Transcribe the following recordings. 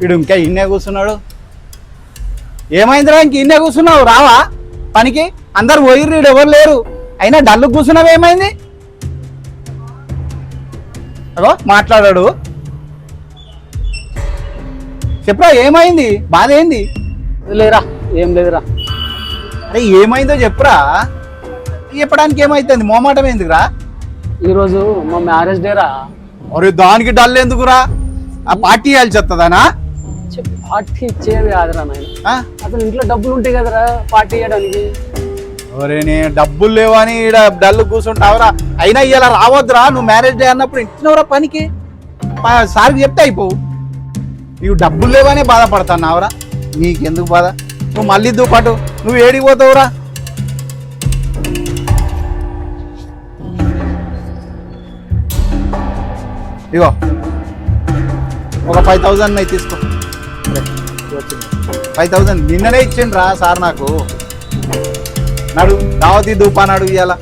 వీడు ఇంకా ఇన్నే కూర్చున్నాడు. ఏమైందిరా ఇంక ఇన్నే కూర్చున్నావు? రావా పనికి? అందరు పోయిర్రు, వీడు ఎవరు లేరు. అయినా డల్లు కూర్చున్నావు, ఏమైంది? అగో మాట్లాడాడు. చెప్పరా ఏమైంది? బాధ ఏంది? లేరా, ఏం లేదురా. అరే ఏమైందో చెప్పురా. చెప్పడానికి ఏమైతుంది? మోమాటం ఎందుకురా? ఈరోజు మా మ్యారేజ్ డే రా. అరే దానికి డల్ ఎందుకురా? ఆ పార్టీ ఇవ్వాల్సి వస్తుందానా? పార్టీ ఇచ్చేది కాదురా నాయన. అసలు ఇంట్లో డబ్బులు ఉంటాయి కదరా పార్టీ ఇవ్వడానికి. ఒరే నేను డబ్బులు లేవని ఈడ డల్లు కూర్చుంటావురా. అయినా ఇలా రావద్దురా. నువ్వు మ్యారేజ్ డే అన్నప్పుడు ఇచ్చినవరా పనికి? సార్కి చెప్తే అయిపోవు. నీవు డబ్బులు లేవనే బాధపడుతున్నావురా. నీకెందుకు బాధ? నువ్వు మళ్ళీ దుపాటు నువ్వు ఏడికి పోతావురా? ఇగో ఒక 5,000 తీసుకో. 5,000 నిన్ననే ఇచ్చిండ్రా సార్ నాకు. నడు దావతీ దూపానాడు ఇవాళ.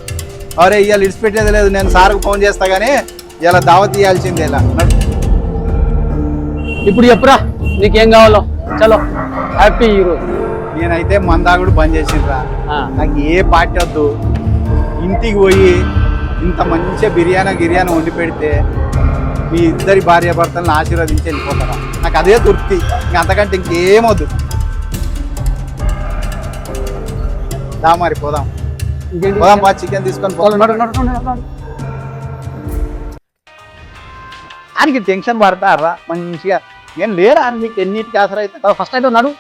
అరే ఇవాళ ఇడిచిపెట్టేది లేదు. నేను సార్కు ఫోన్ చేస్తా కానీ ఇవాళ దావతీ ఇవ్వాల్సిందే. ఇలా నడు. ఇప్పుడు చెప్పురా నీకేం కావాలో. చలో హ్యాపీ ఈరోజు. నేనైతే మందాగుడు బంద్ చేసిండ్రా. నాకు ఏ పార్టీ వద్దు. ఇంటికి పోయి ఇంత మంచిగా బిర్యానీ వండి పెడితే మీ ఇద్దరి భార్యాభర్తలను ఆశీర్వదించి వెళ్ళిపోతారా. నాకు అదే తృప్తి. ఇంకా అంతకంటే ఇంకేమొద్దు. దా మరి పోదాం. పోదాం బా. చికెన్ తీసుకొని పోదాం. ఆయనకి టెన్షన్ పడతారా మంచిగా? ఏం లేరా నీకు ఎన్నిటికి ఆసరా అయితే? ఫస్ట్ అయితే ఉన్నాడు.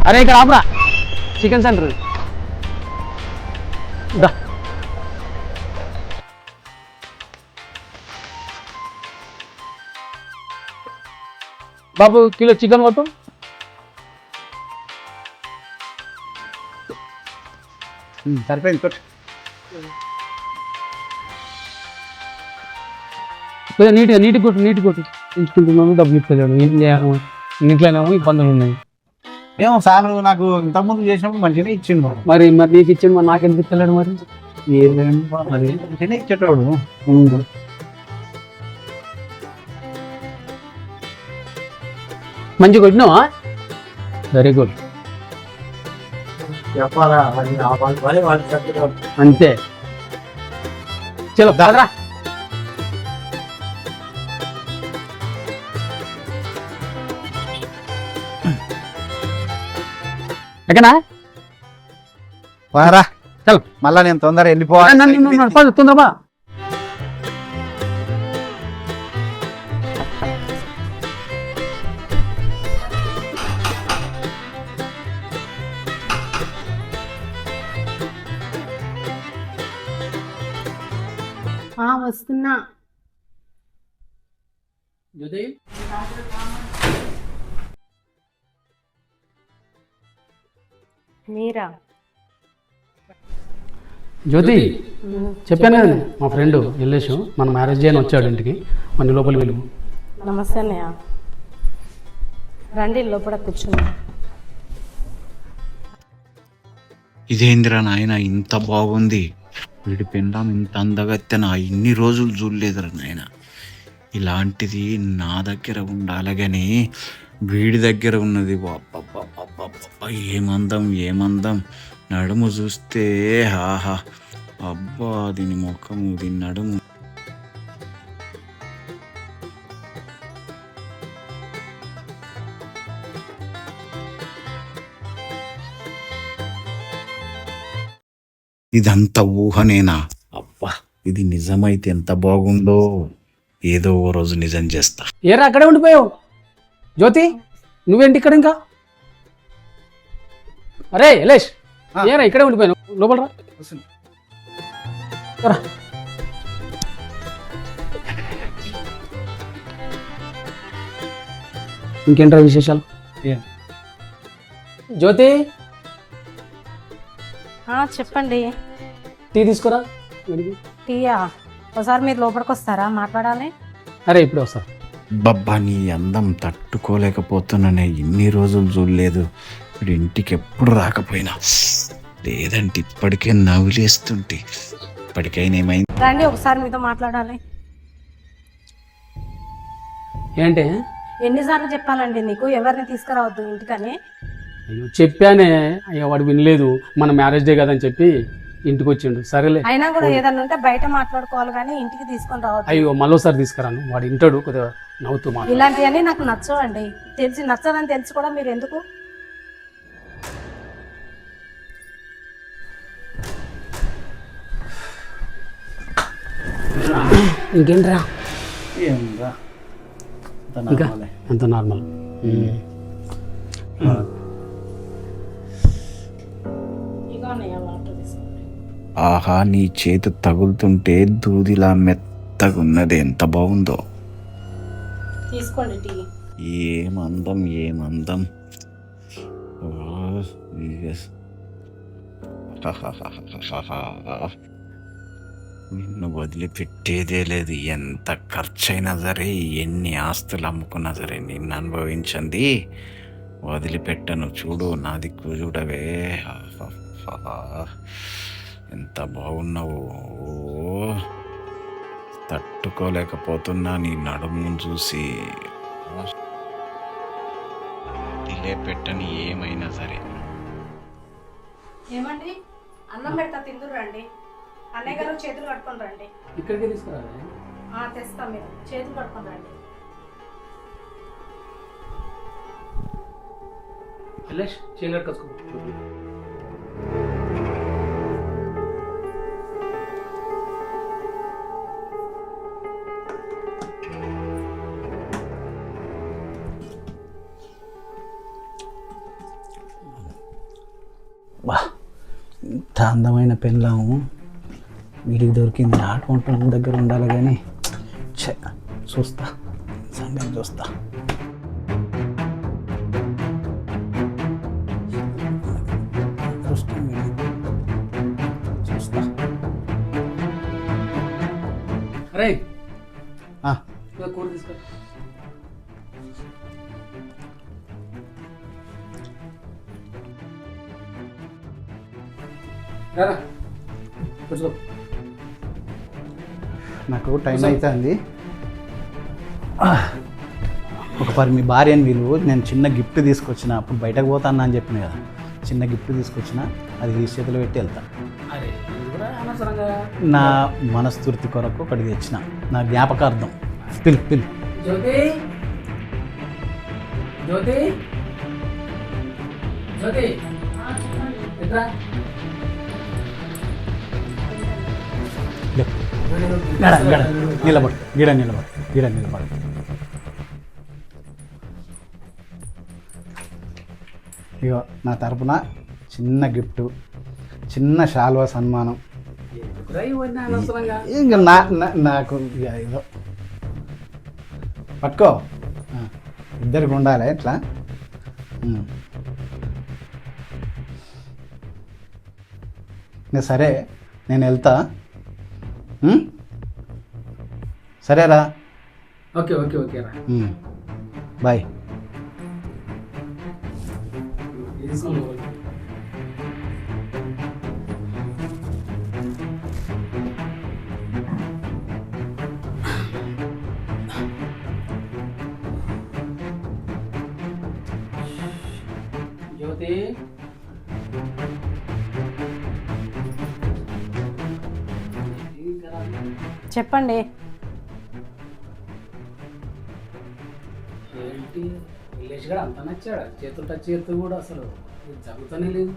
అరే ఇక్కడ ఆపరా, చికెన్ సెంటర్. బాబు కిలో చికెన్ మొత్తం. సరిపోయింది. నీటి కొట్టు ఎంచుకుంటున్నాను. డబ్బులు ఇస్తలేడు. ఏం చేయాలి? ఇంట్లోనేమో ఇబ్బందులు ఉన్నాయి. ఏమో సార్ నాకు ఇంతకుముందు చేసినప్పుడు మంచిగానే ఇచ్చిండు. మరి నీకు ఇచ్చిండు, మరి నాకెందుకు ఇస్తలేడు? మరి మంచిగానే ఇచ్చేటోడు. మంచిగా కొట్టినావా? Very good. అంతే. చలో దాదరా. ఎక్కనా వారా చల్. మళ్ళా నేను తొందరగా వెళ్ళిపోవాలి. తొందరగా వస్తున్నా. మీరా? జ్యోతి చెప్పాను కదా మా ఫ్రెండ్ ఎల్లేషు మన మ్యారేజ్ డే అని వచ్చాడు ఇంటికి. మన లోపలికి వెళ్ళు. నమస్తే అన్నయ్య. రండి లోపల కూర్చున్నా. ఇదేందిరా నాయన ఇంత బాగుంది. వీడి పిండం ఇంత అందగత్తె నా ఇన్ని రోజులు చూడలేదురా నాయన. ఇలాంటిది నా దగ్గర ఉండాలి కానీ వీడి దగ్గర ఉన్నది. ఏమందం నడుము చూస్తే హాహా. అబ్బా దీని ముఖము, దీని నడుము. ఇదంతా ఊహనేనా? అబ్బా ఇది నిజమైతే ఎంత బాగుందో. ఏదో ఓ రోజు నిజం చేస్తా. ఏరా అక్కడే ఉండిపోయావు? జ్యోతి నువ్వేంటి ఇక్కడ? ఇంకా అరే యలేష్ ఏరా ఇక్కడే ఉండిపోయాను. లోపల రా. ఇంకేంట్రా విశేషాలు? జ్యోతి చెప్పండి. టీ తీసుకురా. టీయా? ఒకసారి మీరు లోపలికి వస్తారా? మాట్లాడాలి. అరే ఇప్పుడే వస్తా. బబ్బా నీ అందం తట్టుకోలేకపోతున్నానే, ఇన్ని రోజులు చూడలేదు. ఇప్పుడు ఇంటికి ఎప్పుడు రాకపోయినా, లేదంటే ఇప్పటికే నవ్వులేస్తుంటే. ఇప్పటికైనా ఏమైంది? రండి ఒకసారి మీతో మాట్లాడాలి. ఏంటి? ఎన్నిసార్లు చెప్పాలండి నీకు ఎవరిని తీసుకురావద్దు ఇంటికని? అయ్యో చెప్పానే, అయ్యో వాడు వినలేదు. మన మ్యారేజ్ డే కదని చెప్పి ఇంటికి వచ్చిండు. సరేలే. అయినా కూడా ఏదన్నా ఉంటే బయట మాట్లాడుకోవాలి కానీ ఇంటికి తీసుకొని రావద్దు. అయ్యో మళ్ళీసారి తీసుకురాను, వాడు ఇంటాడు. కొద్దిగా నవ్వుతూ మాట్లాడు. ఇలాంటివన్నీ నాకు నచ్చవండి. నచ్చదని తెలిసి కూడా మీరు ఎందుకు? ఇంకేంట్రా? ఏంరా ఇంకా అంత నార్మల్. ఆహా, నీ చేతి తగులుతుంటే దూదిలా మెత్తగున్నది, ఎంత బాగుందో. తీసుకోండి టీ. ఏమందం ఏమందం. నిన్ను వదిలిపెట్టేదే లేదు. ఎంత ఖర్చైనా సరే, ఎన్ని ఆస్తులు అమ్ముకున్నా సరే, నిన్ను అనుభవించింది వదిలిపెట్టను. చూడు నా దిక్కు చూడవే, ఎంత బాగున్నావు. తట్టుకోలేకపోతున్నా నీ నడుమును చూసి. డిలే పెట్టని ఏమైనా సరే. ఏమండి, అన్నం పెడతా తిందురు రండి. అన్నయ్య గారు చేతులు కట్టుకొని రండి. ఇక్కడికే తీసుకురాలి. తెస్తా, మీరు చేతులు కట్టుకొని రండి. చేయలేడు కసుకో. బా, ఇంత అందమైన పెళ్ళాము వీడికి దొరికింది. అటువంటి దగ్గర ఉండాలి కానీ చూస్తా, సంగతి చూస్తా. చూస్తా. అరే కూర తీసుకో. నాకు టైం అవుతుంది. ఒకసారి మీ భార్యని వీళ్ళు, నేను చిన్న గిఫ్ట్ తీసుకొచ్చిన, అప్పుడు బయటకు పోతాను అని చెప్పిన కదా, చిన్న గిఫ్ట్ తీసుకొచ్చిన, అది ఈ చేతిలో పెట్టి వెళ్తా. నా మనస్తృప్తి కొరకు ఒకటి తెచ్చిన, నా జ్ఞాపకార్థం. పిల్ జ్యోతి, జ్యోతి, జ్యోతి, నిలబడు, గిడ నిలబడు. ఇగో నా తరపున చిన్న గిఫ్ట్, చిన్న శాల్వా సన్మానం. ఇంకా నాకు ఏదో పట్టుకో, ఇద్దరికి ఉండాలి ఎట్లా. ఇంకా సరే, నేను వెళ్తా. సరేరా? ఓకే ఓకే ఓకే రా. బాయ్. జ్యోతి, చెప్పండి. ఏంటి విలేజ్ కూడా అంత నచ్చాడా? చేతులు టచ్ చేస్తూ కూడా అసలు జరుగుతూనే లేదు.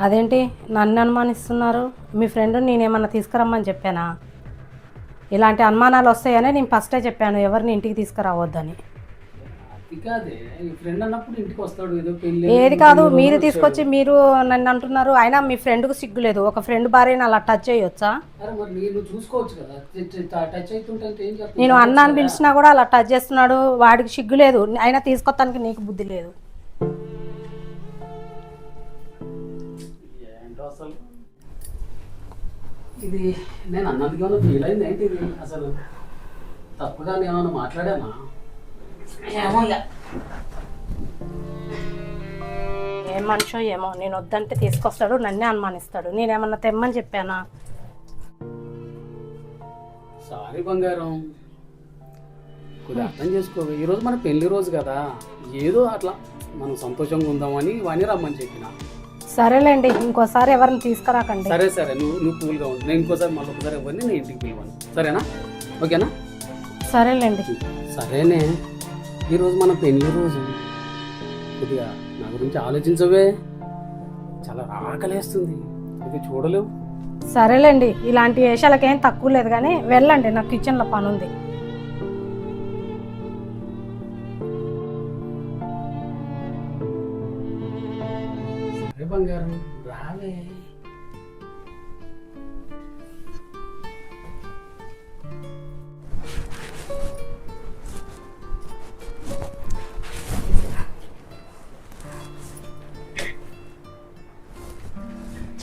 అదేంటి నన్ను అనుమానిస్తున్నారు? మీ ఫ్రెండ్ నేనేమన్నా తీసుకురమ్మని చెప్పానా? ఇలాంటి అనుమానాలు వస్తాయని నేను ఫస్టే చెప్పాను ఎవరిని ఇంటికి తీసుకురావద్దని. అది కాదే, ఫ్రెండ్ అన్నప్పుడు ఇంటికి వస్తాడు, ఏదో పెళ్ళి. ఏది కాదు, మీరు తీసుకొచ్చి మీరు నన్ను అంటున్నారు. అయినా మీ ఫ్రెండ్కు సిగ్గు లేదు? ఒక ఫ్రెండ్ భార్యని అలా టచ్ చేయొచ్చా? చూసుకోవచ్చు కదా, టచ్ అవుతుంటే ఏం చెప్తాను. నేను అన్నాను పిలిచినా కూడా అలా టచ్ చేస్తున్నాడు. వాడికి సిగ్గు లేదు, అయినా తీసుకొస్తానికి నీకు బుద్ధి లేదు. ఏంటో అసలు ఇది నేను అన్నదిగా ఫీల్ అయింది ఏంటి ఇది అసలు? తప్పుగా ఏమైనా మాట్లాడానా? ఏం మనిషో ఏమో, నేను వద్దంటే తీసుకొస్తాడు, నన్నే అనుమానిస్తాడు. నేనేమన్నా తెమ్మని చెప్పానా? సారీ బంగారం, కొద్దిగా అర్థం చేసుకో. ఈరోజు మన పెళ్లి రోజు కదా, ఏదో అట్లా మనం సంతోషంగా ఉందామని వాణి రమ్మని చెప్పిన. సరేలేండి, ఇంకోసారి ఎవరిని తీసుకురాకండి. సరే సరే, నువ్వు కూల్గా ఉండు. నేను ఇంకోసారి మళ్ళీ ఒకసారి ఎవరిని నేను ఇంటికి పిలవను, సరేనా? ఓకేనా? సరేలేండి. సరేనే, ఈరోజు మన పెళ్లి రోజు, కొద్దిగా నా గురించి ఆలోచించవే. చాలా ఆకలేస్తుంది, కొద్దిగా చూడలేవు. సరేలేండి, ఇలాంటి వేషాలకేం తక్కువ లేదు, కానీ వెళ్ళండి, నాకు కిచెన్లో పని ఉంది. సరే బంగారం, రావే.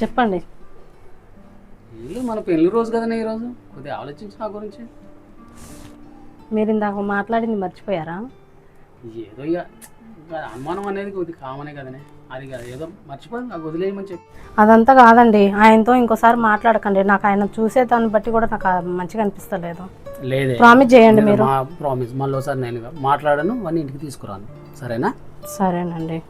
చెప్పండి. ఇల్లు మన పెళ్లి రోజు కదనే ఈరోజు, కొద్దిగా ఆలోచించు నా గురించి. మీరు ఇందాక మాట్లాడింది మర్చిపోయారా? ఏదో ఇక అనుమానం అనేది కొద్దిగా కామనే కదనే, అది కాదు ఏదో మర్చిపోయి నాకు వదిలేయమని చెప్పి. అదంతా కాదండి, ఆయనతో ఇంకోసారి మాట్లాడకండి. నాకు ఆయన చూసే దాన్ని బట్టి కూడా నాకు మంచిగా అనిపిస్తలేదు. లేదే, ప్రామిస్ చేయండి మీరు. ప్రామిస్, మళ్ళీ ఒకసారి నేను మాట్లాడను, వాడిని ఇంటికి తీసుకురాను, సరేనా? సరేనండి.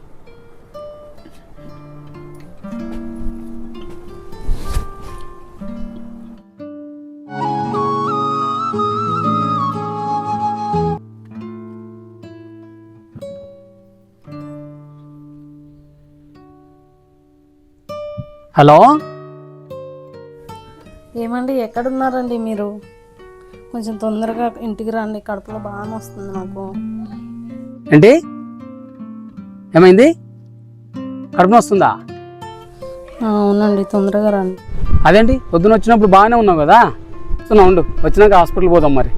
హలో, ఏమండి, ఎక్కడున్నారండి మీరు? కొంచెం తొందరగా ఇంటికి రండి, కడుపులో బాగా వస్తుంది నాకు. ఏంటి ఏమైంది? కడుపు వస్తుందా? అవునండి, తొందరగా రండి. అదేంటి పొద్దున వచ్చినప్పుడు బాగానే ఉన్నావు కదా, ఉండు, వచ్చినాక హాస్పిటల్ పోదాం మరి,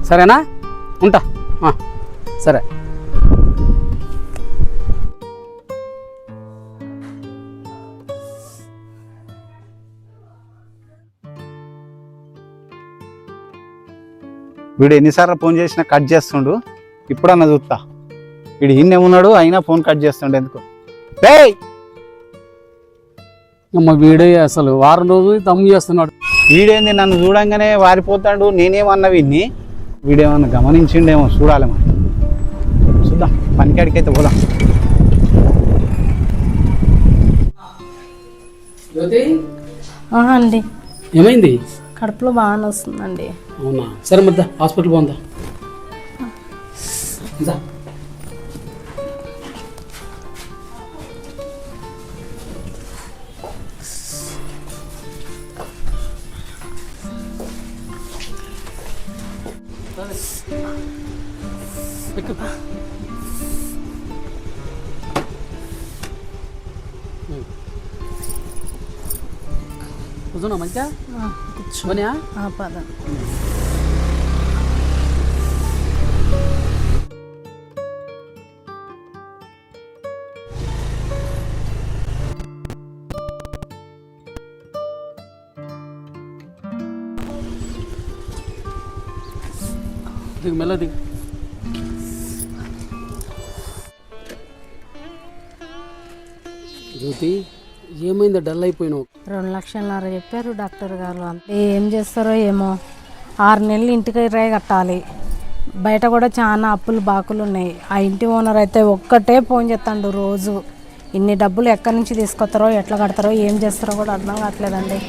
సరేనా? ఉంటా. సరే. వీడు ఎన్నిసార్లు ఫోన్ చేసినా కట్ చేస్తుండు. ఇప్పుడన్నా చూస్తా వీడు ఈయనేమున్నాడు, అయినా ఫోన్ కట్ చేస్తుండు ఎందుకు? అమ్మ వీడే అసలు వారం రోజులు తమ్ము చేస్తున్నాడు. వీడేంది నన్ను చూడంగానే వారిపోతాడు. నేనేమన్నా వీడిని, వీడేమన్నా గమనించిండేమో చూడాలి మరి. చూద్దాం, పనికాడికైతే పోదాం. అండి, ఏమైంది? కడుపులో బాగానే వస్తుందండి. అవునా? సరే మరి హాస్పిటల్ పోందా. కూర్చున్నా మంచిగా కూర్చోని. పద. దిగు, మెల్ల దిగు. జ్యోతి, ఏమైందో డల్ అయిపోయినావు? 2 లక్షలన్నర చెప్పారు డాక్టర్ గారు. ఏం చేస్తారో ఏమో. 6 నెలలు ఇంటికి రే కట్టాలి. బయట కూడా చాలా అప్పులు బాకులు ఉన్నాయి. ఆ ఇంటి ఓనర్ అయితే ఒక్కటే ఫోన్ చేస్తాడు రోజు. ఇన్ని డబ్బులు ఎక్కడి నుంచి తీసుకొస్తారో, ఎట్లా కడతారో, ఏం చేస్తారో కూడా అర్థం కావట్లేదండి.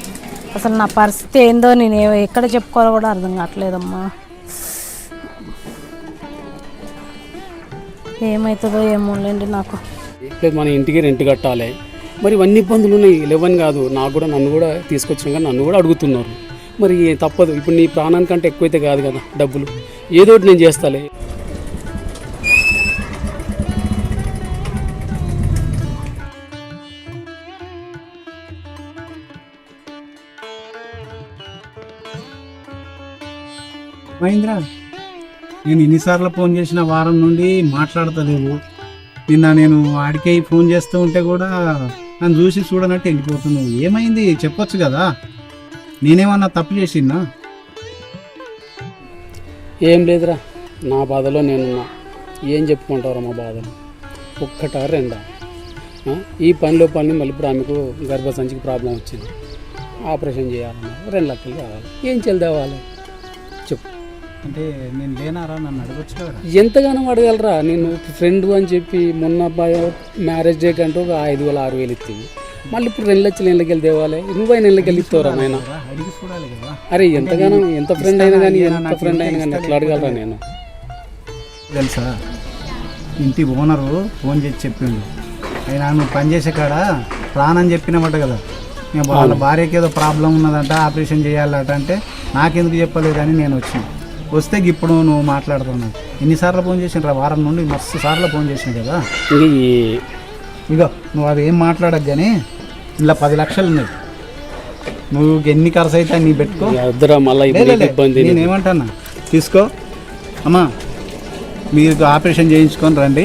అసలు నా పరిస్థితి ఏందో నేను ఎక్కడ చెప్పుకోవాలో కూడా అర్థం కావట్లేదమ్మా. ఏమవుతుందో ఏమోలేండి నాకు. మన ఇంటికి రెంట్ కట్టాలి, మరి ఇవన్నీ ఇబ్బందులు ఉన్నాయి. లేవని కాదు, నాకు కూడా, నన్ను కూడా తీసుకొచ్చిన కానీ నన్ను కూడా అడుగుతున్నారు. మరి తప్పదు, ఇప్పుడు నీ ప్రాణానికంటే ఎక్కువైతే కాదు కదా డబ్బులు, ఏదో ఒకటి నేను చేస్తాలే. మహేంద్ర, నేను ఎన్నిసార్లు ఫోన్ చేసిన వారం నుండి మాట్లాడతలేవు. నిన్న నేను ఆడికే ఫోన్ చేస్తూ ఉంటే కూడా నన్ను చూసి చూడనట్టు వెళ్ళిపోతున్నావు. ఏమైంది చెప్పొచ్చు కదా, నేనేమన్నా తప్పు చేసినా? ఏం లేదురా, నా బాధలో నేనున్నా. ఏం చెప్పుకుంటావురా మా బాధలు? ఒక్కటా రెండా? ఈ పనిలో పని మళ్ళీ ఇప్పుడు ఆమెకు గర్భసంచికి ప్రాబ్లం వచ్చింది, ఆపరేషన్ చేయాలన్నా 2 లక్షలు కావాలి. ఏం చెల్దేవాలి చెప్పు. అంటే నేను లేనారా, నన్ను అడగొచ్చు కదా. ఎంతగానో అడగలరా? నేను ఫ్రెండ్ అని చెప్పి మొన్న మ్యారేజ్ డే కంటూ ఒక 5,000 6,000 ఇచ్చింది. మళ్ళీ ఇప్పుడు 2 లక్షలు ఇళ్ళకెళ్ళి తేవాలి. నువ్వైనా ఇళ్ళకెళ్ళి ఇస్తావురా నాయన? అడిగి చూడాలి కదా. అరే ఎంతగానో, ఎంత ఫ్రెండ్ అయినా కానీ, ఎంత ఫ్రెండ్ అయినా కానీ ఎట్లా అడగలరా నేను? తెలుసా, ఇంటి ఓనరు ఫోన్ చేసి చెప్పిండు, అయినా నువ్వు పనిచేసే కాడ ప్రాణం చెప్పినమాట కదా, నేను వాళ్ళ భార్యకి ఏదో ప్రాబ్లం ఉన్నదంట, ఆపరేషన్ చేయాలట అంటే నాకెందుకు చెప్పలేదని నేను వచ్చిన. వస్తే ఇప్పుడు నువ్వు మాట్లాడుతున్నావు. ఎన్నిసార్లు ఫోన్ చేసినరా? వారం నుండి మస్తు సార్లు ఫోన్ చేసినావు కదా. ఇగో నువ్వు అది ఏం మాట్లాడకు కానీ ఇలా 10 లక్షలు ఉన్నాయి, నువ్వు ఎన్ని ఖర్చు అయితే నీ పెట్టుకో. నేనేమంటానా, తీసుకో అమ్మా, మీరు ఆపరేషన్ చేయించుకొని రండి,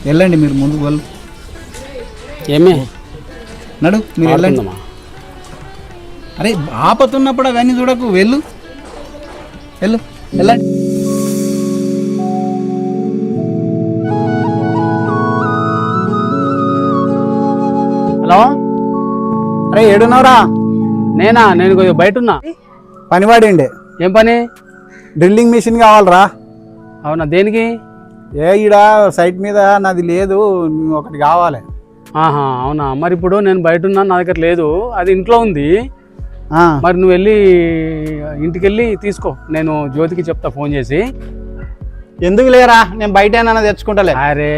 వెళ్ళండి మీరు ముందుకు వెళ్ళు. ఏమే నడు మీరు వెళ్ళండి. అరే ఆపతున్నప్పుడు అవన్నీ చూడకు, వెళ్ళు వెళ్ళు వెళ్ళండి. హలో, అరే ఏడున్నావురా? నేను కొద్దిగా బయట ఉన్నా. పనివాడిండే. ఏం పని? డ్రిల్లింగ్ మిషన్ కావాలరా. అవునా, దేనికి? ఈడ సైట్ మీద నాది లేదు, ఒకటి కావాలి. ఆహా, అవునా. మరి ఇప్పుడు నేను బయట ఉన్నా, నా దగ్గర లేదు, అది ఇంట్లో ఉంది. మరి నువ్వు వెళ్ళి ఇంటికి వెళ్ళి తీసుకో, నేను జ్యోతికి చెప్తా ఫోన్ చేసి. ఎందుకు లేరా, నేను బయట తెచ్చుకుంటలే. అరే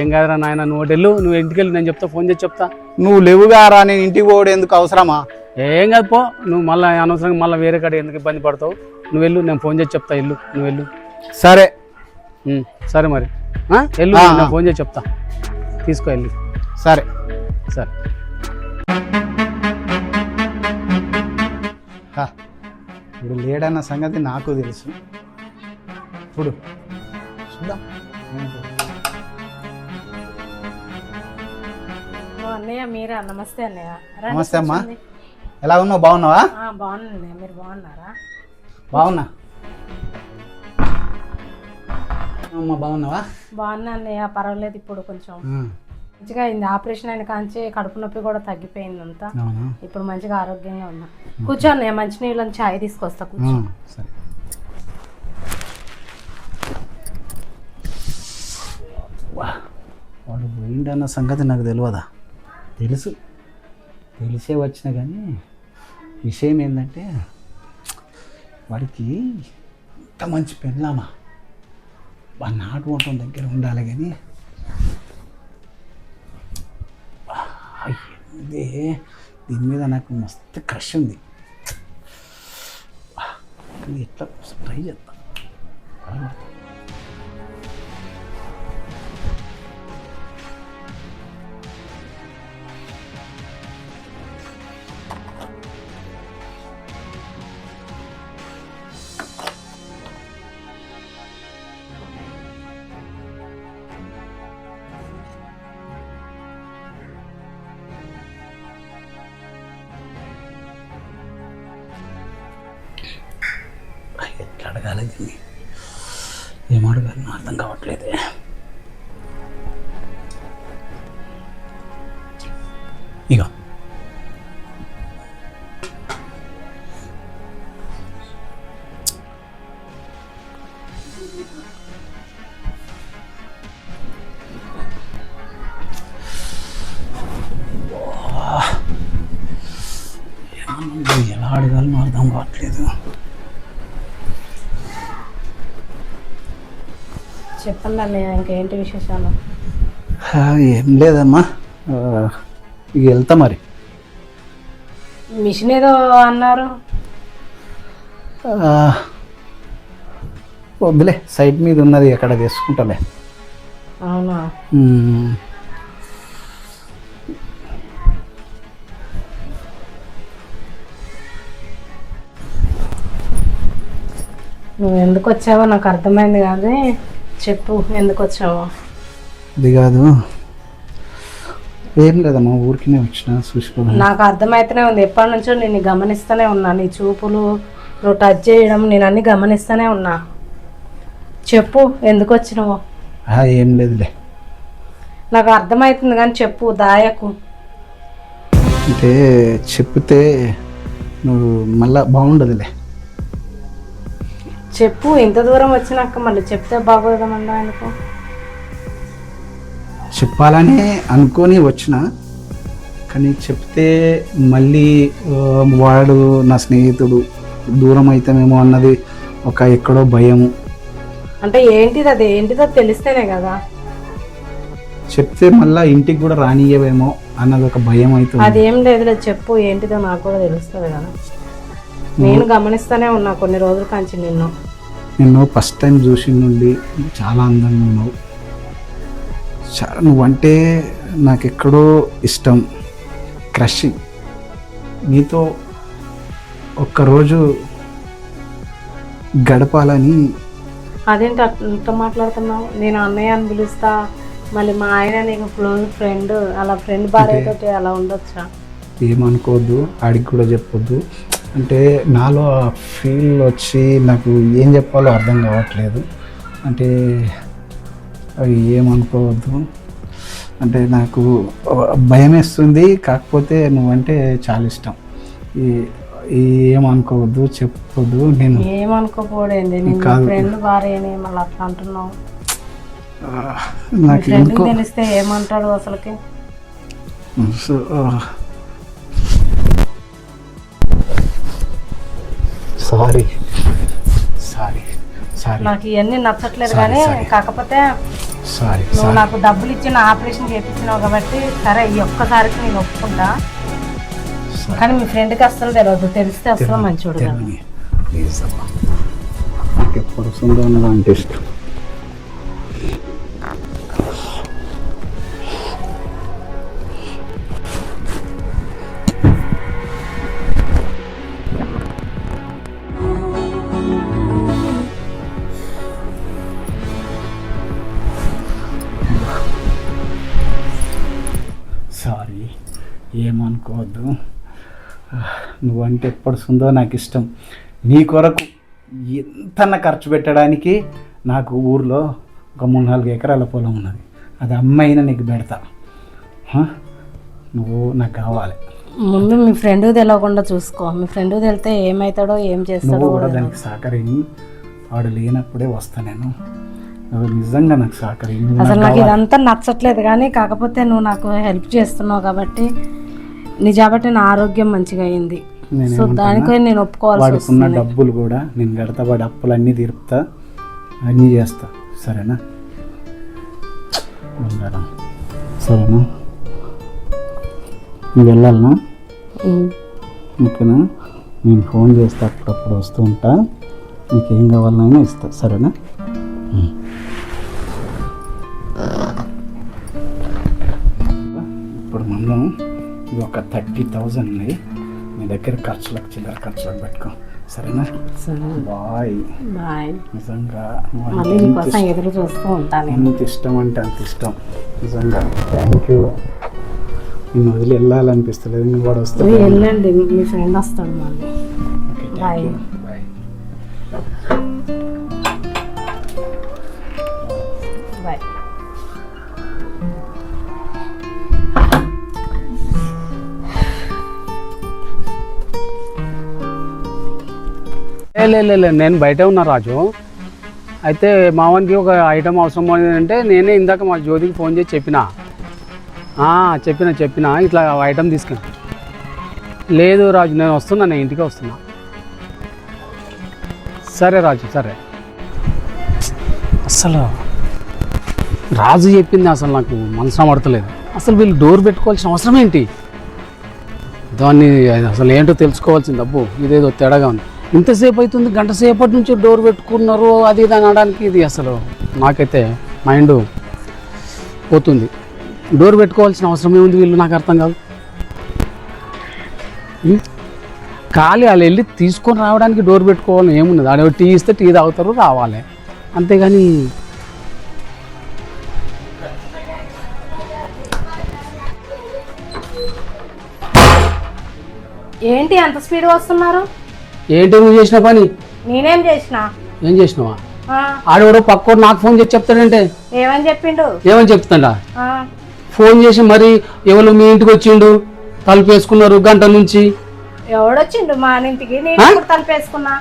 ఏం కాదురా నాయన, నువ్వు వెళ్ళు, నువ్వు ఇంటికి వెళ్ళి నేను చెప్తా, ఫోన్ చేసి చెప్తా. నువ్వు లేవుగారా, నేను ఇంటికి పోవడం ఎందుకు అవసరమా? ఏం కాదు పో, నువ్వు మళ్ళీ అనవసరంగా మళ్ళీ వేరే కాడ ఎందుకు ఇబ్బంది పడతావు. నువ్వు వెళ్ళు, నేను ఫోన్ చేసి చెప్తా. వెళ్ళు, నువ్వు వెళ్ళు. సరే సరే మరి వెళ్ళు, నేను ఫోన్ చేసి చెప్తా, తీసుకో వెళ్ళి. సరే సరే. ఇప్పుడు లేడన్న సంగతి నాకు తెలుసు. ఇప్పుడు చూద్దాం. అన్నయ్య మీరా? నమస్తే అన్నయ్య. నమస్తే అమ్మా, ఎలా ఉన్నావు? బాగున్నావా? బాగున్నా, మీరు బాగున్నారా? బాగున్నా అమ్మా, బాగున్నావా? బాగున్నా అన్నయ్య, పర్వాలేదు. ఇప్పుడు కొంచెం మంచిగా అయింది, ఆపరేషన్ అయిన కాంచి కడుపు నొప్పి కూడా తగ్గిపోయింది అంతా. ఇప్పుడు మంచిగా ఆరోగ్యంగా ఉన్నా. కూర్చో అన్నయ్య, మంచినీళ్ళని ఛాయ్ తీసుకొస్తా, కూర్చో. సరే. వాడు పోయిండన్న సంగతి నాకు తెలియదా? తెలుసు, తెలిసే వచ్చిన కానీ విషయం ఏంటంటే వాడికి ఇంత మంచి పెళ్ళామా, వాడి నాటు వంటం దగ్గర ఉండాలి కానీ దీని మీద నాకు మస్తు క్రష్ ఉంది. ఇది ఎట్లా ట్రై చేస్తా. ఎట్లా అడగాలి దీన్ని, ఏం అడగాలి అర్థం కావట్లేదే. ఇక ఎలా అడగాలో అర్థం కావట్లేదు. చెప్పండి అన్నయ్య, ఇంకేంటి విశేషాలు? ఏం లేదమ్మా, ఇక వెళ్తా మరి. మిషన్ ఏదో అన్నారు. వద్దులే, సైట్ మీద ఉన్నది ఎక్కడ తీసుకుంటాలే. అవునా? నువ్వు ఎందుకు వచ్చావో నాకు అర్థమైంది, కానీ చెప్పు, ఎందుకు వచ్చావో. అది కాదు, ఏం లేదమ్మా, ఊరికినే వచ్చిన చూసుకో. నాకు అర్థమైతేనే ఉంది, ఎప్పటి నుంచో నేను గమనిస్తూనే ఉన్నా, నీ చూపులు, నువ్వు టచ్ చేయడం, నేను అన్ని గమనిస్తూనే ఉన్నా. చెప్పు ఎందుకు వచ్చినావో. ఏం లేదులే. నాకు అర్థమవుతుంది కానీ చెప్పు, దాయకు. అంటే చెప్తే నువ్వు మళ్ళా బాగుండదులే. చెప్పు, ఇంత దూరం వచ్చినాక మళ్ళీ చెప్తే బాగోదమందా ఆయనకు. చెప్పాలని అనుకొని వచ్చిన, కానీ చెప్తే మళ్ళీ వాడు నా స్నేహితుడు దూరం అవుతామేమో అన్నది ఒక ఎక్కడో భయము. అంటే ఏంటిది, అది ఏంటిదో తెలిస్తేనే కదా. చెప్తే మళ్ళీ ఇంటికి కూడా రానియవేమో అన్నది ఒక భయం అవుతుంది. అదేం లేదులే, చెప్పు ఏంటిదో నాకు కూడా తెలుస్తుంది కదా. నేను గమనిస్తూనే ఉన్నా కొన్ని రోజుల కంచి నిన్ను ఫస్ట్ టైం చూసి నుండి చాలా అందంగా ఉన్నావు. నువ్వంటే నాకెక్కడో ఇష్టం, క్రష్. నీతో ఒక్కరోజు గడపాలని. అదేంటి అంత మాట్లాడుతున్నావు? నేను అన్నయ్య అని పిలుస్తా, మళ్ళీ మా ఆయన నీకు క్లోజ్ ఫ్రెండ్, అలా ఫ్రెండ్ భార్యతో అలా ఉండొచ్చా? ఏమనుకోవద్దు, ఆడికి కూడా చెప్పొద్దు. అంటే నాలో ఫీల్ వచ్చి నాకు ఏం చెప్పాలో అర్థం కావట్లేదు. అంటే అవి ఏమనుకోవద్దు. అంటే నాకు భయం వేస్తుంది, కాకపోతే నువ్వంటే చాలా ఇష్టం. ఏమనుకోవద్దు, చెప్పొద్దు. నేను ఏమనుకోపోడేంది, ఫ్రెండ్ భార్యని మళ్ళీ అట్లా అంటున్నావు. నాకు తెలిస్తే ఏమంటాడు అసలుకి? సారీ సారీ సారీ, నాకు ఇవన్నీ నచ్చట్లేదు. కానీ కాకపోతే సారీ, నువ్వు నాకు డబ్బులు ఇచ్చిన ఆపరేషన్ చేయించినావు కాబట్టి సరే, ఈ ఒక్కసారికి నేను ఒప్పుకుంటా. కానీ మీ ఫ్రెండ్కి అస్సలు తెలియదు, తెలిస్తే అస్సలు మంచోడు కాదు. ప్లీజ్ అమ్మా, నాకు ఎప్పుడు సుందరం అంటే ఇష్టం. సారీ, ఏమనుకోవద్దు. నువ్వంటే ఎప్పుడు సుందో నాకు ఇష్టం. నీ కొరకు ఎంతన్నా ఖర్చు పెట్టడానికి నాకు ఊర్లో ఒక 3-4 ఎకరాల పొలం ఉన్నది. అది అమ్మైనా నీకు పెడతా. నువ్వు నాకు కావాలి. ముందు మీ ఫ్రెండ్ తెలియకుండా చూసుకో. మీ ఫ్రెండ్ తెలితే ఏమవుతాడో ఏం చేస్తాడో కూడా దానికి సహకరించి. వాడు లేనప్పుడే వస్తా నేను. నిజంగా నాకు సహకరించి. అసలు నాకు ఇదంతా నచ్చట్లేదు, కానీ కాకపోతే నువ్వు నాకు హెల్ప్ చేస్తున్నావు కాబట్టి నిజాబట్టి నా ఆరోగ్యం మంచిగా అయింది. సో దానికై నేను ఒప్పుకోవాల్సి వస్తుంది. వాడుకున్న డబ్బులు కూడా నేను కడతా, వాడి అప్పులు అన్నీ తీరుపుతా, అన్నీ చేస్తా. సరేనా? సరేనా? నువ్వు వెళ్ళాలనా? ఓకేనా? నేను ఫోన్ చేస్తా, అప్పుడప్పుడు వస్తూ ఉంటా. నీకేం కావాలన్నా ఇస్తా. సరేనా? ఇప్పుడు మనం ఇది ఒక 30,000 ఉన్నాయి. నీ దగ్గర చిల్లర ఖర్చులకు పెట్టుకో. సరేనా? Bye bye. నిజంగా మళ్ళీ నీకోసం ఎదురు చూస్తూ ఉంటాను. ఎంత ఇష్టం అంటే అంత ఇష్టం. నిజంగా థ్యాంక్ యూ. నేను వదిలి వెళ్ళాలనిపిస్తలేదు. నేను వాడు వస్తాడు. వెళ్ళండి, మీ ఫ్రెండ్ వస్తాడు మళ్ళీ. బాయ్. బాయ్. బాయ్. లే నేను బయటే ఉన్నా రాజు. అయితే మావానికి ఒక ఐటమ్ అవసరం అంటే నేనే ఇందాక మా జ్యోతికి ఫోన్ చేసి చెప్పిన ఇట్లా ఐటమ్ తీసుకుని. లేదు రాజు, నేను వస్తున్నా, నేను ఇంటికి వస్తున్నా. సరే రాజు, సరే. అసలు రాజు చెప్పింది అసలు నాకు మనసున పడతలేదు. అసలు వీళ్ళు డోర్ పెట్టుకోవాల్సిన అవసరం ఏంటి? దాన్ని అసలు ఏంటో తెలుసుకోవాల్సింది. డబ్బు ఇదేదో తేడాగా ఉంది. ఇంతసేపు అవుతుంది, గంట సేపటి నుంచి డోర్ పెట్టుకున్నారు అది ఇది అనడానికి. ఇది అసలు నాకైతే మైండ్ పోతుంది. డోర్ పెట్టుకోవాల్సిన అవసరం ఏముంది వీళ్ళు? నాకు అర్థం కాదు. ఖాళీ వాళ్ళు వెళ్ళి తీసుకొని రావడానికి డోర్ పెట్టుకోవాలని ఏమున్నది? ఆడ టీ ఇస్తే టీ తాగుతారు, రావాలి, అంతేగాని ఏంటి అంత స్పీడ్ వస్తున్నారు? ఏంటి నువ్వు చేసిన పని? నేనేం చేసిన? ఏం చేసినావా? ఆడెవడో పక్కోడు నాకు ఫోన్ చేసి చెప్తాడంటే ఏమని చెప్పిండు? ఏమని చెప్తాడా? ఆ, ఫోన్ చేసి మరి ఎవరు మీ ఇంటికి వచ్చిండు, తలుపు వేసుకున్నారు గంట నుంచి. ఎవడొచ్చిండు మా ఇంటికి? నేను ఇప్పుడు తలుపేసుకున్నా.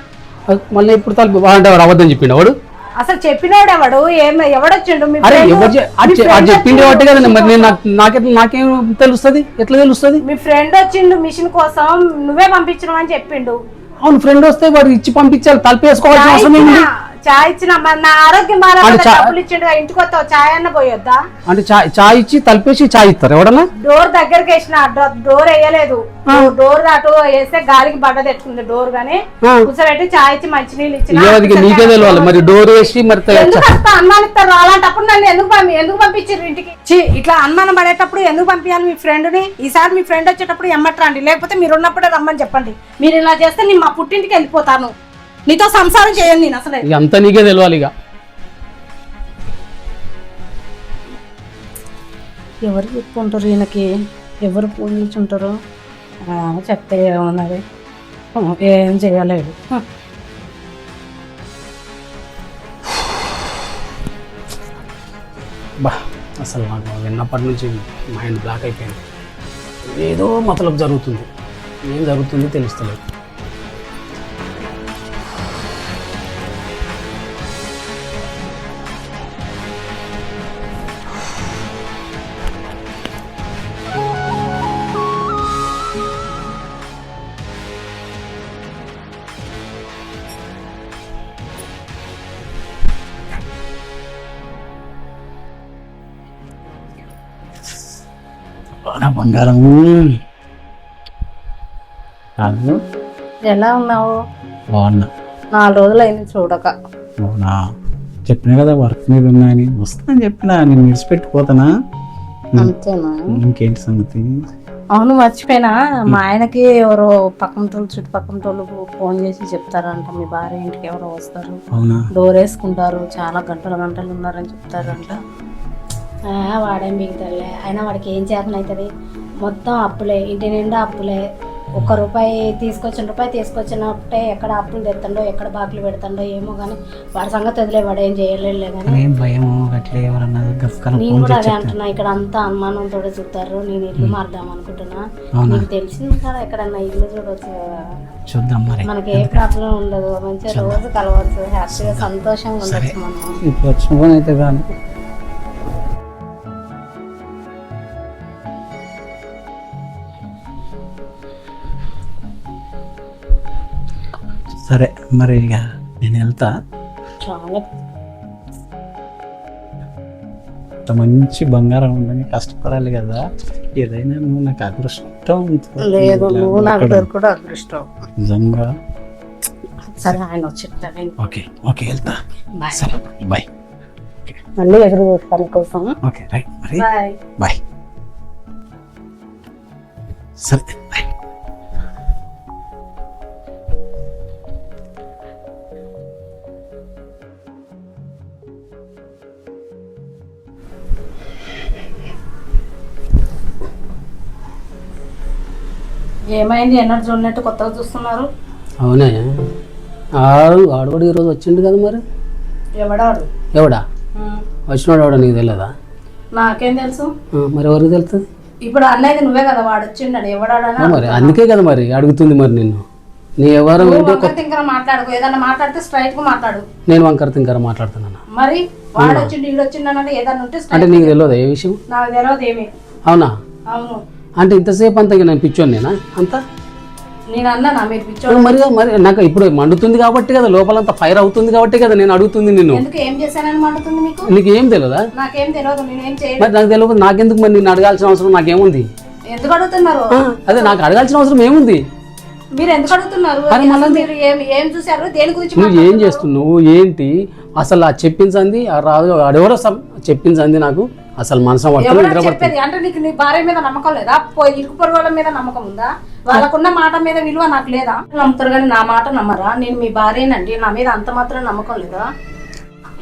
మళ్ళీ ఇప్పుడు తలుపు అంటే అబద్ధం చెప్పిండు వాడు. అసలు చెప్పినోడు ఎవడు? ఎవడొచ్చిండు? మీ అరే friend? ఎవరు చెప్పిండు కాబట్టి కదా మరి నేను నాకేం తెలుస్తుంది? ఎట్లా తెలుస్తుంది? మీ ఫ్రెండ్ వచ్చిండు మిషన్ కోసం, నువ్వే పంపించను అని చెప్పిండు. అవును, ఫ్రెండ్ వస్తే వాడు ఇచ్చి పంపించాలి, తలుపు వేసుకోవాల్సిన అవసరం ఏమిటి? చాయ్ ఇచ్చిన మరి నా ఆరోగ్యం బాగా అంటే డబ్బులు ఇచ్చిండు, ఇంటికి వస్తావు చాయ్ అన్న పోయొద్దా? అంటే చాయ్ ఇచ్చి తలుపేసి చాయ్ ఇస్తారు ఎవడన్నా? డోర్ దగ్గరికి వేసిన, డోర్ వేయలేదు. డోర్ అటు వేస్తే గాలికి బట్ట తెచ్చుకుంది డోర్ గానీ కూర్చోబెట్టి చాయ్ ఇచ్చి మంచి నీళ్ళు ఇచ్చిన. నీకే తెలియాలి మరి డోర్ వేసి మరి అనుమానిస్తారు. అలాంటప్పుడు నన్ను ఎందుకు పంపించారు ఇంటికి? ఇట్లా అనుమానం పడేటప్పుడు ఎందుకు పంపించాలి మీ ఫ్రెండ్ ని? ఈసారి మీ ఫ్రెండ్ వచ్చేటప్పుడు ఎమ్మట్రండి, లేకపోతే మీరు ఉన్నప్పుడే రమ్మని చెప్పండి. మీరు ఇలా చేస్తే నేను మా పుట్టింటికి వెళ్ళిపోతాను, నీతో సంసారం చేయండి. నేను అసలు అంతా నీకే తెలియాలి. ఇక ఎవరు చెప్పుకుంటారు ఈయనకి? ఎవరు ఫోన్ చేసి ఉంటారు? చెప్తే ఏమన్నది, ఏం చేయలేడు. అసలు నాకు విన్నప్పటి నుంచి మైండ్ బ్లాక్ అయిపోయింది. ఏదో మతలబు జరుగుతుంది, ఏం జరుగుతుందో తెలుస్తలేదు. బంగారం ఎలా ఉన్నావు? బాగున్నా. 4 రోజులు అయింది చూడక. అవునా, చెప్పినా కదా వర్క్ మీద ఉన్నాయని. వస్తానని చెప్పినా, నేను విడిచిపెట్టిపోతానా? అంతేనా? ఇంకేంటి సంగతి? అవును, మర్చిపోయినా. మా ఆయనకి ఎవరో చుట్టుపక్కల ఫోన్ చేసి చెప్తారంట మీ భార్య ఇంటికి ఎవరో వస్తారు, అవునా? డోర్ వేసుకుంటారు, చాలా గంటలు ఉన్నారని చెప్తారంట. వాడేం మిగతాలే, అయినా వాడికి ఏం చేతనవుతుంది? మొత్తం అప్పులే, ఇంటి నిండా అప్పులే. ₹1 తీసుకొచ్చినప్పుడే ఎక్కడ అప్పులు తెత్తండో, ఎక్కడ బాకులు పెడతాడో ఏమో కానీ వాడి సంగతి వదిలే, వాడు ఏం చేయలేదులే. కానీ నేను కూడా అదే అంటున్నా, ఇక్కడ అంతా అనుమానంతో చూస్తారు. నేను ఇల్లు మారుదాం అనుకుంటున్నా. నీకు తెలిసింది కదా, ఎక్కడన్నా ఇల్లు చూడవచ్చు కదా, చూద్దాం. మరి మనకి ఏ ప్రాబ్లం ఉండదు, మంచిగా రోజు కలవచ్చు, హ్యాపీగా సంతోషంగా ఉండొచ్చు మనం. ఇప్పుడు వచ్చిన పని అయితే కానీ సరే. మరి ఇక నేను వెళ్తా. చాలా మంచి బంగారం ఉందని కష్టపడాలి కదా. ఏదైనా నువ్వు నాకు అదృష్టం లేదు, నువ్వు నాకు దొరకడం అదృష్టం నిజంగా. సరే, ఆయన వచ్చేస్తాను. ఓకే ఓకే, వెళ్తా. సరే, బాయ్. మళ్ళీ ఎదురు చూస్తాను కోసం. Okay, right. మరి బాయ్ బాయ్. సరే, బాయ్. ఏమైంది? ఎన్నడూ చూడనట్టు కొత్తగా చూస్తున్నారు? అవునే, ఆడవాడు ఈరోజు వచ్చిండు కదా. మరి ఎవడాడు? ఎవడా వచ్చినాడు? ఎవడా నీకు తెలియదా? నాకేం తెలుసు? మరి ఎవరికి తెలుస్తుంది? ఇప్పుడు అన్నది నువ్వే కదా, వాడు వచ్చిండడు. ఎవడాడని మరి అందుకే కదా మరి అడుగుతుంది. మరి నిన్ను నీ ఎవరు మాట్లాడుకో, ఏదన్నా మాట్లాడితే స్ట్రైట్ గా మాట్లాడు. నేను వంకర తింకర మాట్లాడుతున్నాను. మరి వాడు వచ్చిండు, ఈడు వచ్చిండు అన్నది ఏదన్నా ఉంటే అంటే నీకు తెలియదా ఏ విషయం? నాకు తెలియదు ఏమి. అవునా? అవును. అంటే ఇంతసేపు అంతా నేను పిచ్చోను నేనా అంతా? నేను అన్నా మీరు పిచ్చోడు. మరి నాకు ఇప్పుడు మండుతుంది కాబట్టి కదా, లోపలంతా ఫైర్ అవుతుంది కాబట్టి కదా నేను అడుగుతుంది నిన్ను. ఎందుకు ఏం చేశానని మండుతుంది మీకు? నీకు ఏం తెలియదా? నాకేం తెలియదు, నేనేం చేయలేదు. మరి నాకు తెలియదు, నాకెందుకు మరి నేను అడగాల్సిన అవసరం నాకేముంది? ఎందుకు అడుగుతున్నారు? అదే నాకు అడగాల్సిన అవసరం ఏముంది? మీరు ఎందుకు అడుగుతున్నారు? మీరు ఏం చూసారు? దేని గురించి నువ్వు ఏం చేస్తున్నావు ఏంటి అసలు? ఆ చెప్పించండి ఆ రాజు అడెవరో చెప్పించండి నాకు అసలు మనసు చెప్పేది. అంటే నీకు నీ భార్య మీద నమ్మకం లేదా? ఇరుకు పొరుగు వాళ్ళ మీద నమ్మకం ఉందా? వాళ్ళకున్న మాట మీద విలువ నాకు లేదా? నమ్ముతారు కానీ నా మాట నమ్మరా? నేను మీ భార్యనండి, నా మీద అంత మాత్రం నమ్మకం లేదా?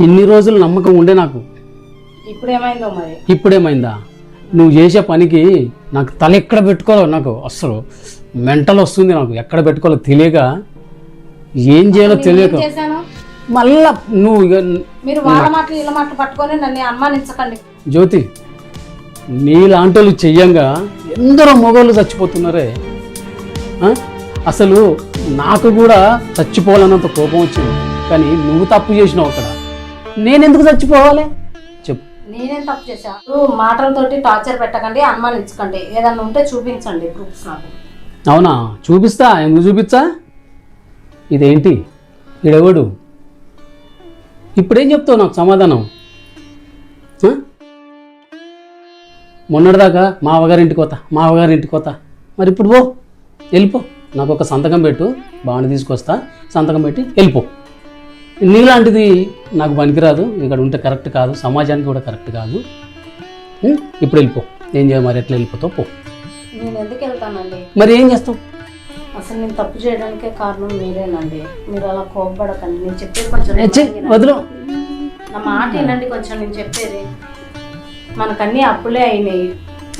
ఇన్ని రోజులు నమ్మకం ఉండే నాకు, ఇప్పుడు ఏమైందో మరి? ఇప్పుడేమైందా? నువ్వు చేసే పనికి నాకు తల ఎక్కడ పెట్టుకోవాలో నాకు అసలు మెంటల్ వస్తుంది. నాకు ఎక్కడ పెట్టుకోవాలో తెలియక, ఏం చేయాలో తెలియక మళ్ళా నువ్వు ఇక మీరు వాళ్ళ మాటలు వీళ్ళ మాటలు పట్టుకొని నన్ను అనుమానించకండి. జ్యోతి, నీలాంటి వాళ్ళు చెయ్యంగా ఎందరో మగవాళ్ళు చచ్చిపోతున్నారే. అసలు నాకు కూడా చచ్చిపోవాలన్నంత కోపం వచ్చింది, కానీ నువ్వు తప్పు చేసినావు అక్కడ. నేనెందుకు చచ్చిపోవాలి చెప్పు? నేనేం తప్పు చేశా? మాటలతోటి టార్చర్ పెట్టకండి, అనుమానించకండి. ఏదన్నా ఉంటే చూపించండి ప్రూఫ్స్ నాకు. అవునా? చూపిస్తా. ఎందుకు చూపించా? ఇదేంటి ఇడెవడు? ఇప్పుడేం చెప్తావు నాకు సమాధానం? మొన్నటిదాకా మావగారింటికి పోతా, మరి ఇప్పుడు పో, వెళ్ళిపో. నాకు ఒక సంతకం పెట్టు, బాండ్ తీసుకొస్తా, సంతకం పెట్టి వెళ్ళిపో. నీలాంటిది నాకు పనికిరాదు, ఇక్కడ ఉంటే కరెక్ట్ కాదు, సమాజానికి కూడా కరెక్ట్ కాదు. ఇప్పుడు వెళ్ళిపో. ఏం చేయాలి మరి? ఎట్లా వెళ్ళిపోతావు? పో. నేను ఎందుకు వెళ్తానండి? మరి ఏం చేస్తావు? అసలు నేను తప్పు చేయడానికే కారణం మీరేనండి. మీరు అలా కోపపడకండి. నేను చెప్పేది కొంచెం వదిలు. నా మాట వినండి కొంచెం. నేను చెప్పేది, మనకన్నీ అప్పులే అయినాయి.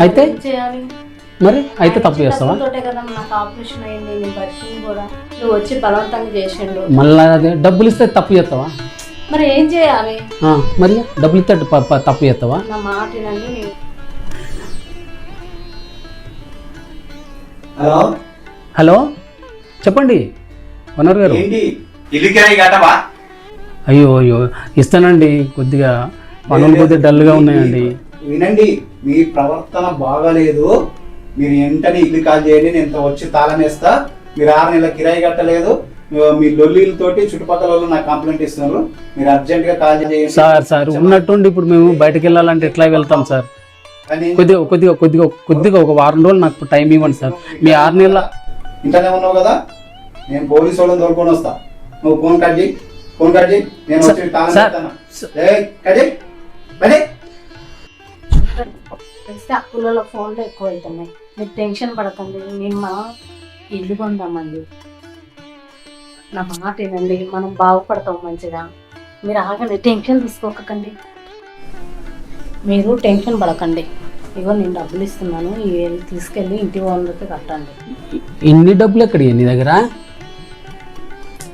అయితే చేయాలి మరి? అయితే తప్పు చేస్తావా? కదా నాకు ఆపరేషన్ అయింది, నేను బతికింది కూడా నువ్వు వచ్చి బలవంతంగా చేసిండు. మళ్ళా డబ్బులు ఇస్తే తప్పు చేస్తావా? మరి ఏం చేయాలి? మరి డబ్బులు ఇస్తే తప్పు చేస్తావా? నా మాట వినండి. హలో హలో, చెప్పండి ఓనర్ గారు. అయ్యో ఇస్తానండి. కొద్దిగా పనులు కొద్దిగా డల్గా ఉన్నాయండి. వినండి, మీ ప్రవర్తన బాగాలేదు. మీరు వెంటనే ఇల్లు కాల్ చేయండి, నేను వచ్చి తాళం వేస్తా. మీరు 6 నెలల కిరాయి కట్టలేదు, మీ లొల్లీలతోటి చుట్టుపక్కల వాళ్ళు నాకు కంప్లైంట్ ఇస్తున్నారు. మీరు అర్జెంట్ గా కాల్ చేయండి. సార్ ఉన్నట్టుండి ఇప్పుడు మేము బయటకు వెళ్ళాలంటే ఎట్లా వెళ్తాం సార్? కొద్దిగా ఒక వారం రోజులు నాకు టైం ఇవ్వండి సార్. మీ 6 నెలల ఇంటనే ఉన్నావు కదా, నేను పోలీసు వాళ్ళని తోలుకొని వస్తా. నువ్వు ఫోన్ కట్ చేయి, నేను వచ్చి తాళం వేస్తా. అప్పులలో ఫోన్లో ఎక్కువ అవుతున్నాయి. మీరు టెన్షన్ పడకండి. నేను మా ఇల్లు కొందామండి. నా మాట ఏనండి, మనం బాగుపడతాం మంచిగా. మీరు ఆగండి, టెన్షన్ తీసుకోకండి. మీరు టెన్షన్ పడకండి. ఇగో నేను డబ్బులు ఇస్తున్నాను, తీసుకెళ్ళి ఇంటి ఓనర్కి కట్టండి. ఇన్ని డబ్బులు ఎక్కడ నీ దగ్గర?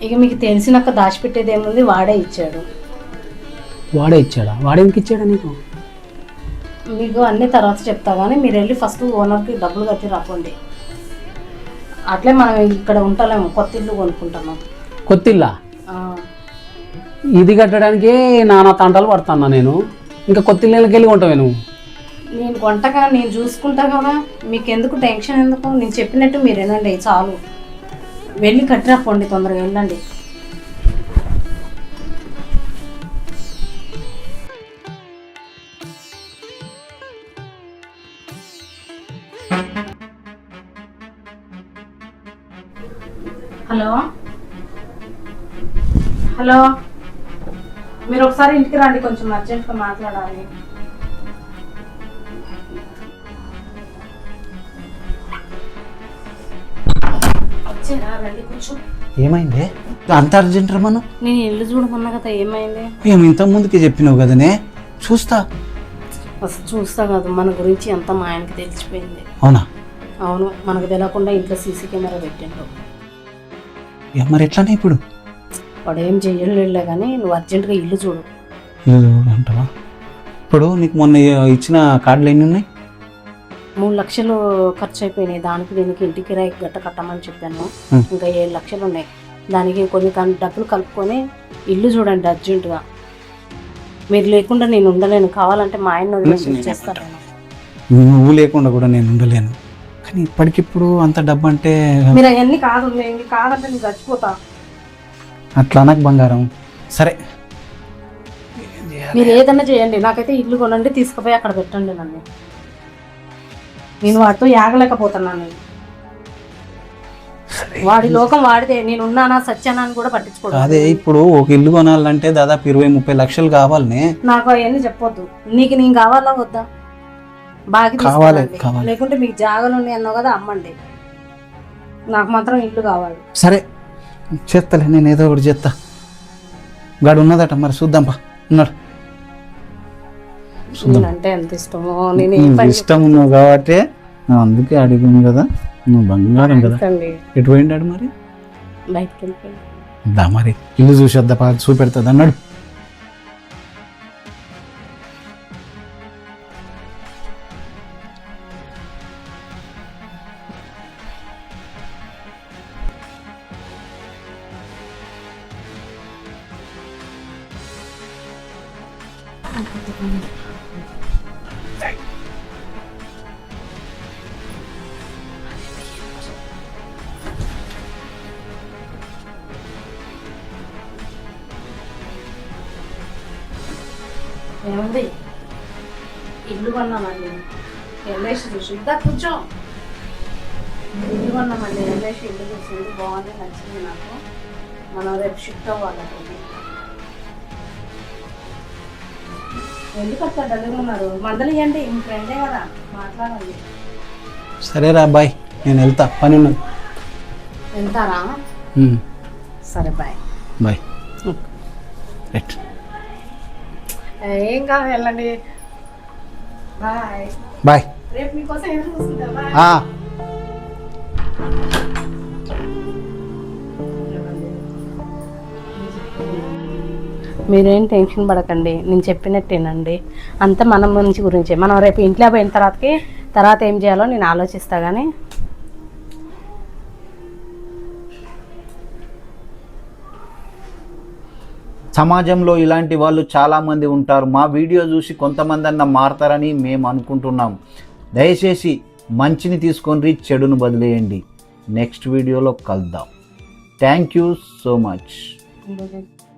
ఇక మీకు తెలిసినాక దాచిపెట్టేది ఏముంది, వాడే ఇచ్చాడు. వాడేందుకు ఇచ్చాడా నీకు? మీకు అన్ని తర్వాత చెప్తా, కానీ మీరు వెళ్ళి ఫస్ట్ ఓనర్కి డబ్బులు కట్టి రాకండి. అట్లే మనం ఇక్కడ ఉంటలేము, కొత్త ఇల్లు కొనుక్కుంటున్నాం. కొత్త ఇల్లా? ఇది కట్టడానికే నానా తంటాలు పడుతున్నా నేను. ఇంకా కొత్త ఇళ్ళకి వెళ్ళి కొంటావే నువ్వు? నేను కొంటగా, నేను చూసుకుంటా కదా. మీకు ఎందుకు టెన్షన్? ఎందుకు? నేను చెప్పినట్టు మీరు వినండి చాలు. వెళ్ళి కట్టిరా పోండి, తొందరగా వెళ్ళండి. హలో, మీరు ఒకసారి ఇంటికి రండి, కొంచెం అర్జెంట్గా మాట్లాడాలి. రండి కొంచెం. ఏమైంది అంత అర్జెంట్ రమ్మను? నేను ఇల్లు చూడమన్నా కదా, ఏమైంది? మేము ఇంత ముందుకి చెప్పినావు కదనే. చూస్తా కాదు, మన గురించి అంతా మా ఆయనకి తెలిసిపోయింది. అవునా? అవును, మనకు తెలియకుండా ఇంట్లో సీసీ కెమెరా పెట్టిండు. మరి ఎట్లానే ఇప్పుడు? వాడు ఏం చెయ్యలే, కానీ నువ్వు అర్జెంటుగా ఇల్లు చూడు. అంటావా? ఇప్పుడు నీకు మొన్న ఇచ్చిన కార్డులు ఎన్ని ఉన్నాయి? 3 లక్షలు ఖర్చు అయిపోయినాయి. దానికి దీనికి ఇంటి కిరాయి గట్ట కట్టమని చెప్పాను. ఇంకా 7 లక్షలు ఉన్నాయి. దానికి కొన్ని డబ్బులు కలుపుకొని ఇల్లు చూడండి అర్జెంటుగా. మీరు లేకుండా నేను ఉండలేను. కావాలంటే మా ఆయన చేస్తాను. నువ్వు లేకుండా కూడా నేను ఉండలేను, కానీ ఇప్పటికిప్పుడు అంత డబ్బు అంటే మీరు అవన్నీ కాదంటే నేను చచ్చిపోతా. అట్లా నాకు బంగారం. సరే, మీరు ఏదన్నా చేయండి, నాకైతే ఇల్లు కొనండి, తీసుకుపోయి అక్కడ పెట్టండి నన్ను. నేను వాడితో యాగలేకపోతున్నాను. వాడి లోకం వాడితే, నేను ఉన్నానా సత్యానా అని కూడా పట్టించుకోడు. అదే ఇప్పుడు ఒక ఇల్లు కొనాలంటే దాదాపు 20-30 లక్షలు కావాలనే. నాకు అవన్నీ చెప్పొద్దు. నీకు నేను కావాలా వద్దా? బాగా కావాలి. లేకుంటే మీకు జాగాలు ఉన్నాయి అన్నావు కదా, అమ్మండి. నాకు మాత్రం ఇల్లు కావాలి. సరే చేస్తలే, నేను ఏదో ఒకటి చేస్తా. గాడు ఉన్నదట, మరి చూద్దాంపా. ఉన్నాడు. అంటే ఎంత ఇష్టమో. నేను ఇష్టం ఉన్నావు కాబట్టి అందుకే అడిగాను కదా. నువ్వు బంగారం కదా. ఎటు పోయిండాడు మరి? బయటకు వెళ్ళిపోయి. దా మరి ఇల్లు చూసేద్దా చూపెడుతుంది అన్నాడు. ఏముంది ఇల్లు కొన్నామండి, వెళ్ళేసి చూసి కూర్చో. ఇల్లు కొన్నామండి, వెళ్ళేసి ఇల్లు చూసింది బాగుంది, నచ్చింది నాకు. మనం రేపు షిఫ్ట్ అవ్వాలి. ఎందుకు అట్లా డల్గా ఉన్నారు? మందలు ఇవ్వండి, మీ ఫ్రెండే కదా, మాట్లాడండి. సరేరా బాయ్, నేను వెళ్తా, పని ఉన్నది. వెళ్తారా? సరే బాయ్. బాయ్. రైట్. ఏం కాదు, వెళ్ళండి. Bye bye. రేపు మీకోసం ఎదురు చూస్తుంటా. బాయ్. మీరేం టెన్షన్ పడకండి, నేను చెప్పినట్టేనండి. అంతా మనం మంచి గురించి. మనం రేపు ఇంట్లో పోయిన తర్వాత ఏం చేయాలో నేను ఆలోచిస్తా. కానీ సమాజంలో ఇలాంటి వాళ్ళు చాలామంది ఉంటారు. మా వీడియో చూసి కొంతమంది అన్న మారతారని మేము అనుకుంటున్నాం. దయచేసి మంచిని తీసుకొని చెడును వదిలేయండి. నెక్స్ట్ వీడియోలో కలుద్దాం. Thank you so much.